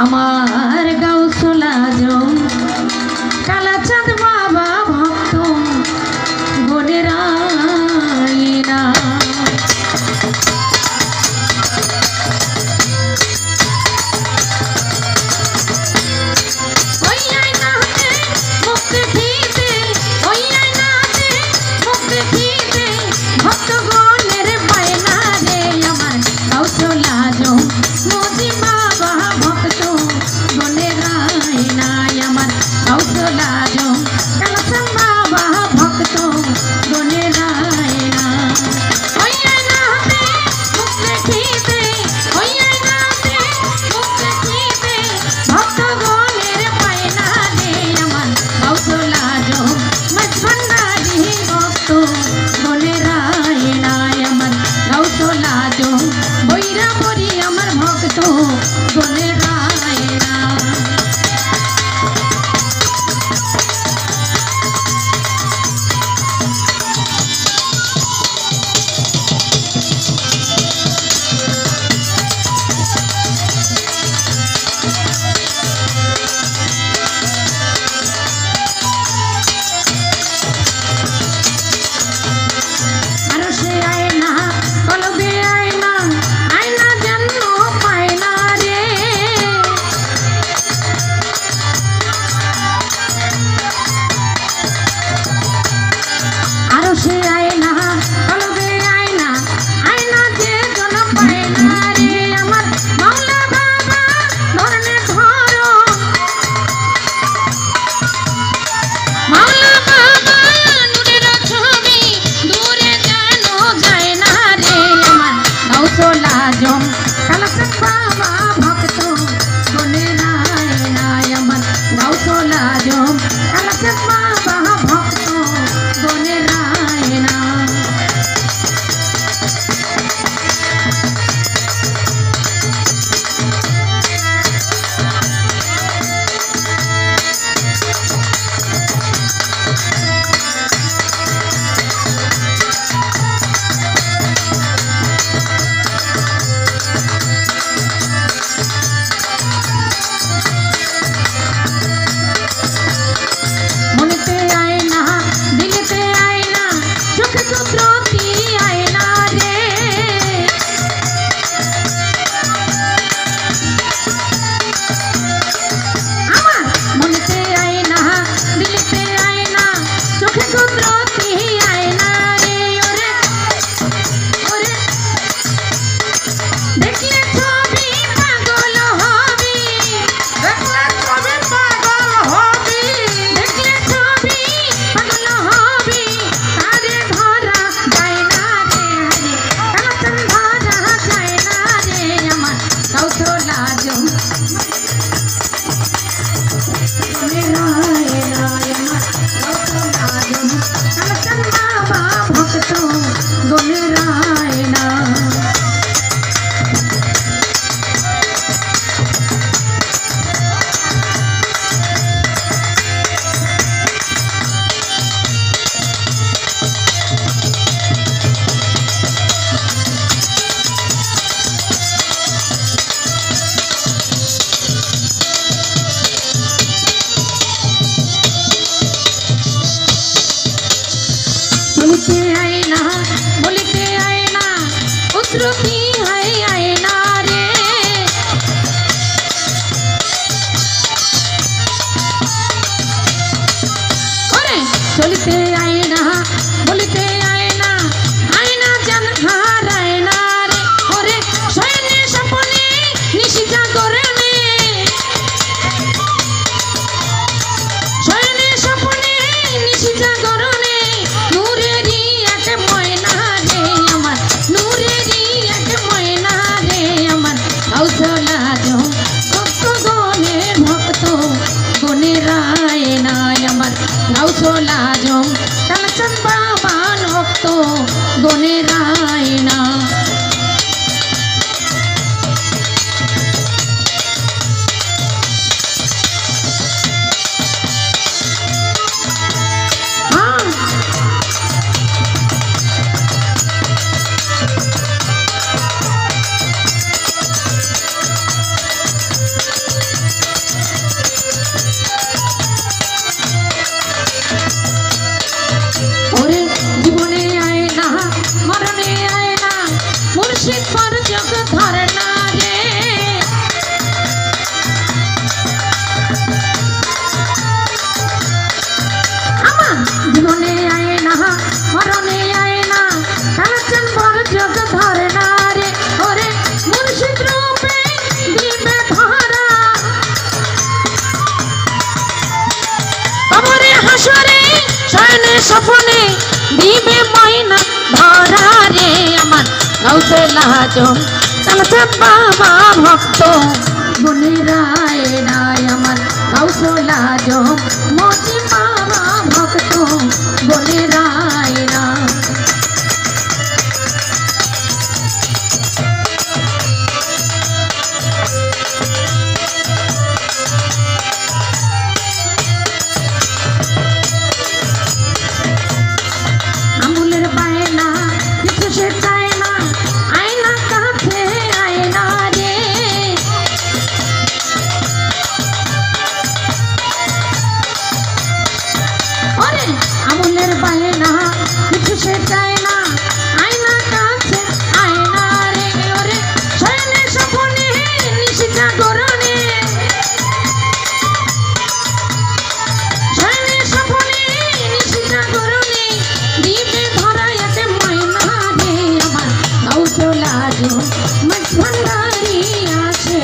আমার গাউসুল আজম কালাচাঁদ বাবা ভক্ত গনের আয়না। চলিতে আয়না বলিতে আয়না আয়না জান হারায় না রে ওরে শয়নে স্বপ্নে নিশি জাগরণে শয়নে স্বপ্নে নিশি জাগরণে নূরেরই এক ময়না রে আমার নূরেরই এক মুর্শিদ পর যোগ ধরে না রে আমার জীবনে আয় না মরণে আয় না কালাচাঁদ বড় যোগ ধরে না রে ওরে মুর্শিদ রূপে দিবে ধরা কবরে হাসরে শয়নে স্বপনে দিবে ময়না ধরা রে আমার গাউসে লাজম কালাচাঁদ বাবা ভক্ত গুণের আয় নাই আমার গাউসুল আজম মজি বাবা ভক্ত গুণের আয় না আমুলের বায়না কিছু সে চায় না আয়না কাছে আয়না রে ওরে আমুলের বায়না কিছু সে চায় না আয়না কাছে আয়না রে ওরে শয়নে স্বপনে নিশি জাগরণে শয়নে স্বপনে নিশি জাগরণে দিবে ধরা এতে ময়না রে আমার গাউসুল আজম মঠ ভান্ডারি আছে